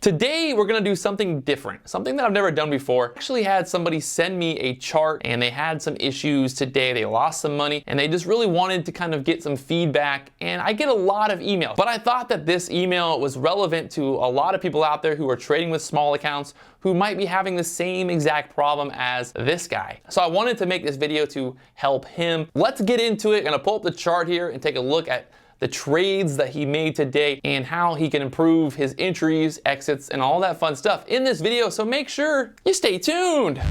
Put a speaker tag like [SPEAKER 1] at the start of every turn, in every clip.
[SPEAKER 1] Today, we're gonna do something different, something that I've never done before. I actually had somebody send me a chart and they had some issues today. They lost some money and they just really wanted to kind of get some feedback, and I get a lot of emails. But I thought that this email was relevant to a lot of people out there who are trading with small accounts who might be having the same exact problem as this guy. So I wanted to make this video to help him. Let's get into it. I'm gonna pull up the chart here and take a look at the trades that he made today and how he can improve his entries, exits, and all that fun stuff in this video. So make sure you stay tuned.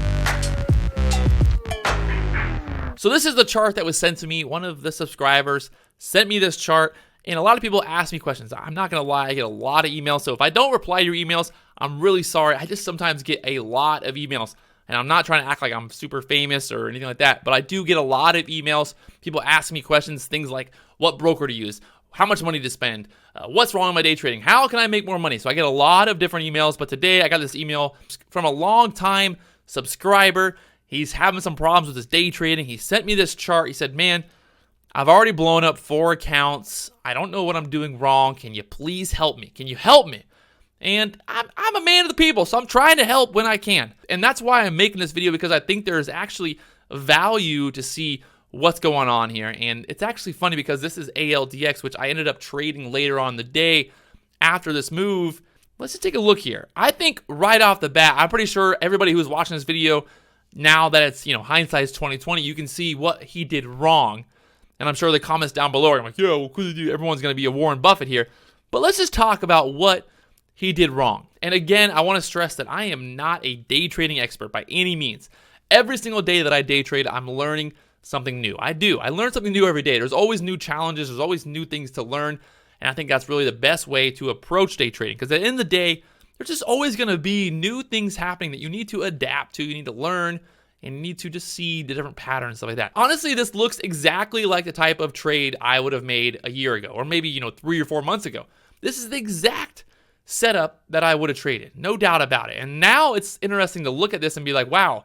[SPEAKER 1] So this is the chart that was sent to me. One of the subscribers sent me this chart, and a lot of people ask me questions. I'm not gonna lie, I get a lot of emails. So if I don't reply to your emails, I'm really sorry. I just sometimes get a lot of emails. And I'm not trying to act like I'm super famous or anything like that, but I do get a lot of emails. People ask me questions, things like what broker to use, how much money to spend, what's wrong with my day trading, how can I make more money? So I get a lot of different emails, but today I got this email from a long-time subscriber. He's having some problems with his day trading. He sent me this chart. He said, man, I've already blown up 4 accounts. I don't know what I'm doing wrong. Can you please help me? Can you help me? And I'm a man of the people, so I'm trying to help when I can. And that's why I'm making this video, because I think there's actually value to see what's going on here. And it's actually funny because this is ALDX, which I ended up trading later on in the day after this move. Let's just take a look here. I think right off the bat, I'm pretty sure everybody who's watching this video, now that it's, hindsight's 2020, you can see what he did wrong. And I'm sure the comments down below are like, yeah, well, everyone's going to be a Warren Buffett here. But let's just talk about what he did wrong. And again, I want to stress that I am not a day trading expert by any means. Every single day that I day trade, I'm learning something new. I learn something new every day. There's always new challenges. There's always new things to learn. And I think that's really the best way to approach day trading. Because at the end of the day, there's just always going to be new things happening that you need to adapt to. You need to learn. And you need to just see the different patterns and stuff like that. Honestly, this looks exactly like the type of trade I would have made a year ago. Or maybe, 3 or 4 months ago. This is the exact setup that I would have traded, no doubt about it. And now it's interesting to look at this and be like, wow,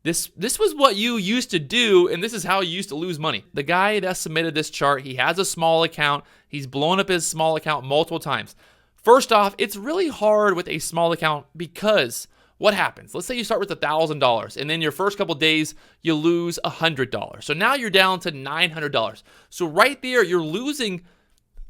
[SPEAKER 1] this was what you used to do, and this is how you used to lose money. The guy that submitted this chart, he has a small account. He's blown up his small account multiple times. First off, it's really hard with a small account because what happens? Let's say you start with $1,000, and then your first couple days, you lose $100. So now you're down to $900. So right there, you're losing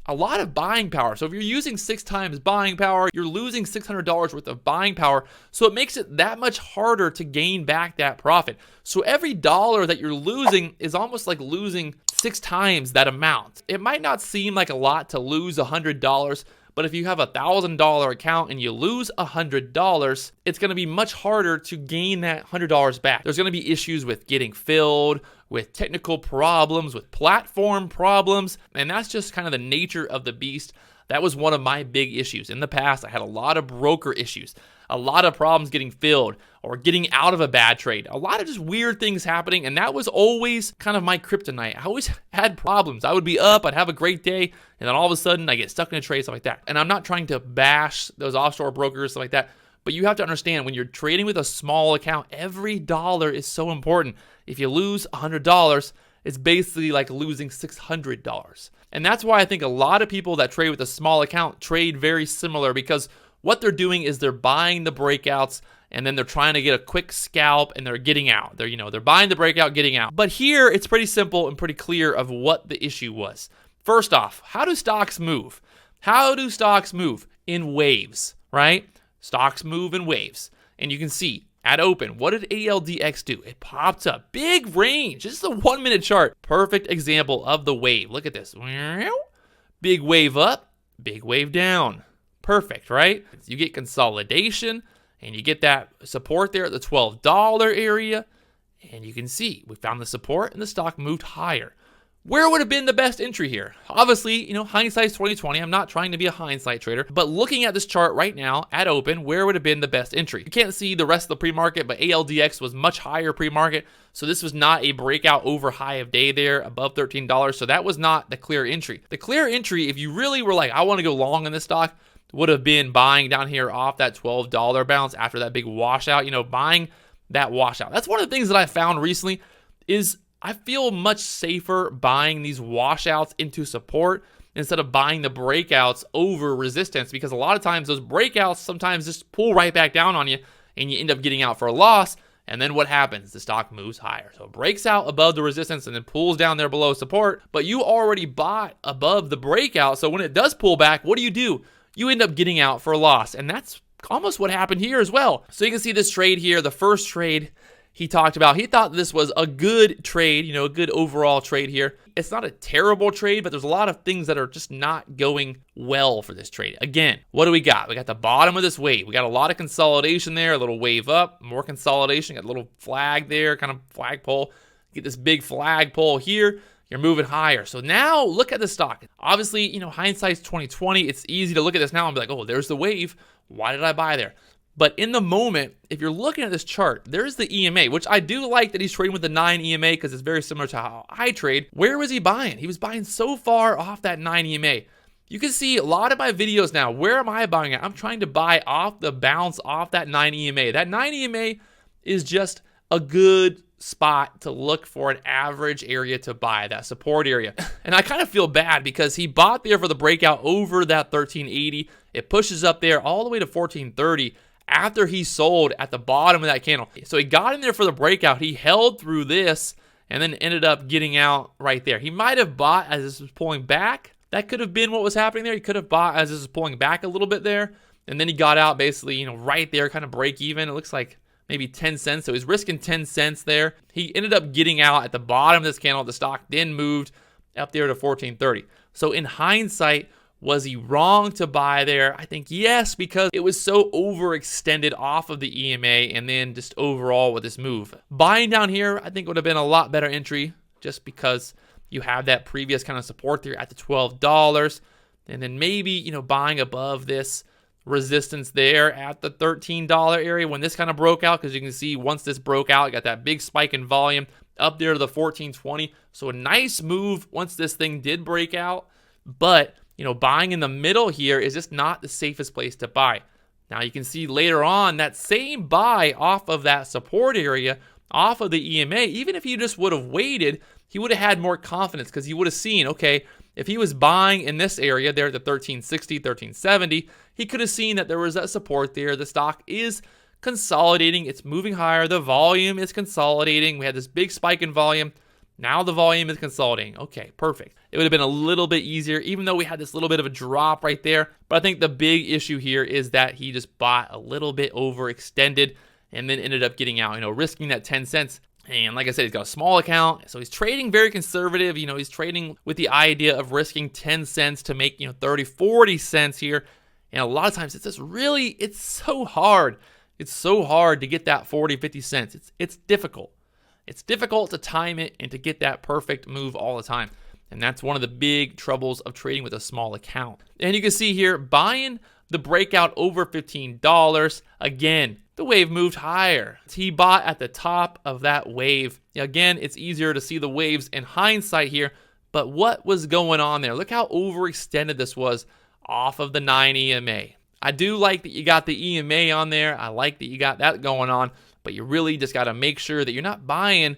[SPEAKER 1] a lot of buying power. So if you're using 6 times buying power, you're losing $600 worth of buying power. So it makes it that much harder to gain back that profit. So every dollar that you're losing is almost like losing 6 times that amount. It might not seem like a lot to lose $100, but if you have a $1,000 account and you lose $100, it's going to be much harder to gain that $100 back. There's going to be issues with getting filled, with technical problems, with platform problems, and that's just kind of the nature of the beast. That was one of my big issues. In the past, I had a lot of broker issues, a lot of problems getting filled or getting out of a bad trade, a lot of just weird things happening, and that was always kind of my kryptonite. I always had problems. I would be up, I'd have a great day, and then all of a sudden I get stuck in a trade, stuff like that. And I'm not trying to bash those offshore brokers, stuff like that, but you have to understand when you're trading with a small account, every dollar is so important. If you lose $100, it's basically like losing $600. And that's why I think a lot of people that trade with a small account trade very similar, because what they're doing is they're buying the breakouts and then they're trying to get a quick scalp and they're getting out. They're buying the breakout, getting out. But here it's pretty simple and pretty clear of what the issue was. First off, how do stocks move? How do stocks move? In waves, right? Stocks move in waves. And you can see at open, what did ALDX do? It popped up. Big range. This is a 1-minute chart. Perfect example of the wave. Look at this. Big wave up, big wave down. Perfect, right? You get consolidation and you get that support there at the $12 area. And you can see we found the support and the stock moved higher. Where would have been the best entry here? Obviously, hindsight's 2020. I'm not trying to be a hindsight trader, but looking at this chart right now at open, where would have been the best entry? You can't see the rest of the pre-market, but ALDX was much higher pre-market. So this was not a breakout over high of day there above $13. So that was not the clear entry. The clear entry, if you really were like, I want to go long in this stock, would have been buying down here off that $12 bounce after that big washout, buying that washout. That's one of the things that I found recently is I feel much safer buying these washouts into support instead of buying the breakouts over resistance, because a lot of times those breakouts sometimes just pull right back down on you and you end up getting out for a loss. And then what happens? The stock moves higher. So it breaks out above the resistance and then pulls down there below support, but you already bought above the breakout. So when it does pull back, what do? You end up getting out for a loss. And that's almost what happened here as well. So you can see this trade here, the first trade he talked about. He thought this was a good trade, a good overall trade here. It's not a terrible trade, but there's a lot of things that are just not going well for this trade. Again, what do we got? We got the bottom of this wave. We got a lot of consolidation there, a little wave up, more consolidation, got a little flag there, kind of flagpole. Get this big flagpole here. You're moving higher. So now look at the stock. Obviously, hindsight's 2020. It's easy to look at this now and be like, oh, there's the wave. Why did I buy there? But in the moment, if you're looking at this chart, there's the EMA, which I do like that he's trading with the 9 EMA because it's very similar to how I trade. Where was he buying? He was buying so far off that 9 EMA. You can see a lot of my videos now. Where am I buying at? I'm trying to buy off the bounce off that 9 EMA. That 9 EMA is just a good spot to look for an average area to buy, that support area. And I kind of feel bad because he bought there for the breakout over that 1380. It pushes up there all the way to 1430. After he sold at the bottom of that candle. So he got in there for the breakout. He held through this and then ended up getting out right there. He might have bought as this was pulling back. That could have been what was happening there. He could have bought as this was pulling back a little bit there. And then he got out basically, right there, kind of break even. It looks like maybe 10 cents. So he's risking 10 cents there. He ended up getting out at the bottom of this candle. The stock then moved up there to 1430. So in hindsight, was he wrong to buy there? I think yes, because it was so overextended off of the EMA and then just overall with this move. Buying down here, I think would have been a lot better entry just because you have that previous kind of support there at the $12. And then maybe, buying above this resistance there at the $13 area when this kind of broke out, because you can see once this broke out, you got that big spike in volume up there to the 1420. So a nice move once this thing did break out, but buying in the middle here is just not the safest place to buy. Now you can see later on that same buy off of that support area, off of the EMA, even if he just would have waited, he would have had more confidence because he would have seen, okay, if he was buying in this area there at the 1360, 1370, he could have seen that there was that support there. The stock is consolidating. It's moving higher. The volume is consolidating. We had this big spike in volume. Now the volume is consolidating. Okay, perfect. It would have been a little bit easier, even though we had this little bit of a drop right there. But I think the big issue here is that he just bought a little bit overextended and then ended up getting out, risking that 10 cents. And like I said, he's got a small account, so he's trading very conservative. He's trading with the idea of risking 10 cents to make, 30, 40 cents here. And a lot of times it's so hard. It's so hard to get that 40, 50 cents. It's difficult. It's difficult to time it and to get that perfect move all the time. And that's one of the big troubles of trading with a small account. And you can see here, buying the breakout over $15. Again, the wave moved higher. He bought at the top of that wave. Again, it's easier to see the waves in hindsight here, but what was going on there? Look how overextended this was off of the 9 EMA. I do like that you got the EMA on there. I like that you got that going on, but you really just got to make sure that you're not buying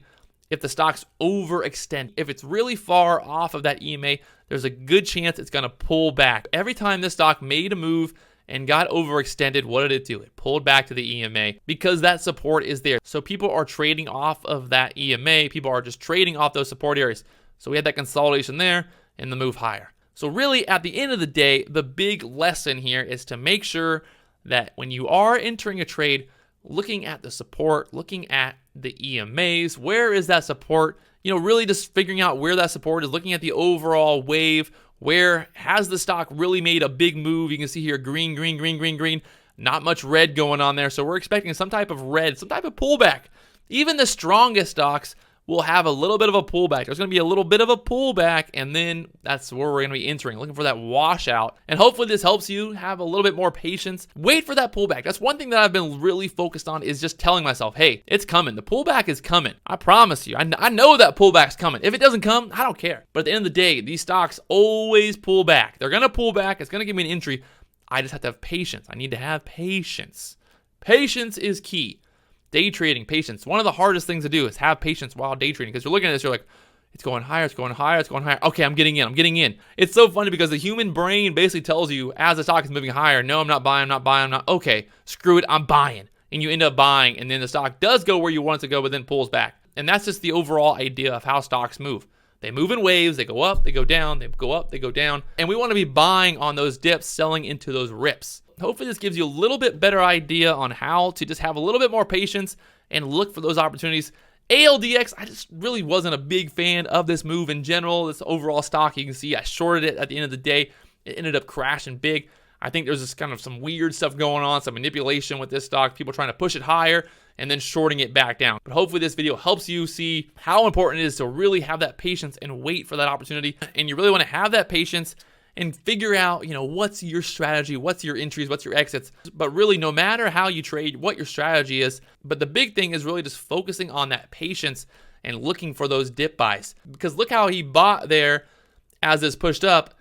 [SPEAKER 1] if the stock's overextended. If it's really far off of that EMA, there's a good chance it's going to pull back. Every time this stock made a move and got overextended, what did it do? It pulled back to the EMA because that support is there. So people are trading off of that EMA. People are just trading off those support areas. So we had that consolidation there and the move higher. So really, at the end of the day, the big lesson here is to make sure that when you are entering a trade, looking at the support, looking at the EMAs, where is that support? Really just figuring out where that support is, looking at the overall wave. Where has the stock really made a big move? You can see here green, green, green, green, green. Not much red going on there. So we're expecting some type of red, some type of pullback. Even the strongest stocks will have a little bit of a pullback. There's going to be a little bit of a pullback, and then that's where we're going to be entering, looking for that washout. And hopefully this helps you have a little bit more patience. Wait for that pullback. That's one thing that I've been really focused on, is just telling myself, hey, it's coming. The pullback is coming. I promise you. I know that pullback's coming. If it doesn't come, I don't care. But at the end of the day, these stocks always pull back. They're going to pull back. It's going to give me an entry. I just have to have patience. I need to have patience. Patience is key. Day trading, patience. One of the hardest things to do is have patience while day trading, because you're looking at this, you're like, It's going higher, it's going higher, it's going higher. Okay, I'm getting in, I'm getting in. It's so funny because the human brain basically tells you as the stock is moving higher, no, I'm not buying, I'm not buying, I'm not, okay, screw it, I'm buying. And you end up buying, and then the stock does go where you want it to go, but then pulls back. And that's just the overall idea of how stocks move. They move in waves, they go up, they go down, they go up, they go down. And we want to be buying on those dips, selling into those rips. Hopefully this gives you a little bit better idea on how to just have a little bit more patience and look for those opportunities. ALDX, I just really wasn't a big fan of this move in general. This overall stock, you can see I shorted it at the end of the day. It ended up crashing big. I think there's just kind of some weird stuff going on, some manipulation with this stock, people trying to push it higher and then shorting it back down. But hopefully this video helps you see how important it is to really have that patience and wait for that opportunity. And you really want to have that patience and figure out, what's your strategy, what's your entries, what's your exits. But really, no matter how you trade, what your strategy is, but the big thing is really just focusing on that patience and looking for those dip buys. Because look how he bought there as this pushed up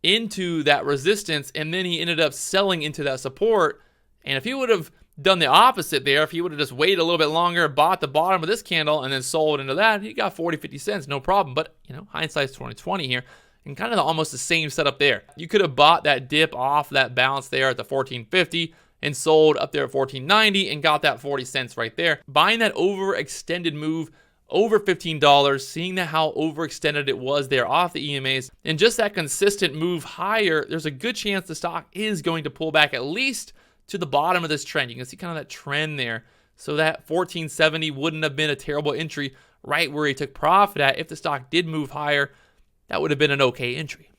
[SPEAKER 1] into that resistance, and then he ended up selling into that support. And if he would have done the opposite there, if he would have just waited a little bit longer, bought the bottom of this candle, and then sold into that, he got 40, 50 cents, no problem. But, hindsight's 2020 here. And kind of almost the same setup there. You could have bought that dip off that bounce there at the 14.50 and sold up there at 14.90 and got that 40 cents right there. Buying that overextended move over $15, seeing that how overextended it was there off the EMAs, and just that consistent move higher, there's a good chance the stock is going to pull back at least to the bottom of this trend. You can see kind of that trend there. So that 14.70 wouldn't have been a terrible entry right where he took profit at. If the stock did move higher, that would have been an okay entry.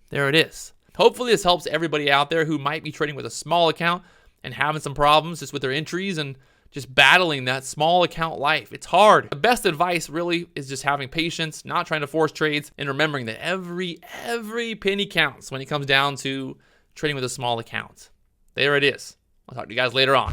[SPEAKER 1] There it is. Hopefully this helps everybody out there who might be trading with a small account and having some problems just with their entries and just battling that small account life. It's hard. The best advice really is just having patience, not trying to force trades, and remembering that every penny counts when it comes down to trading with a small account. There it is. I'll talk to you guys later on.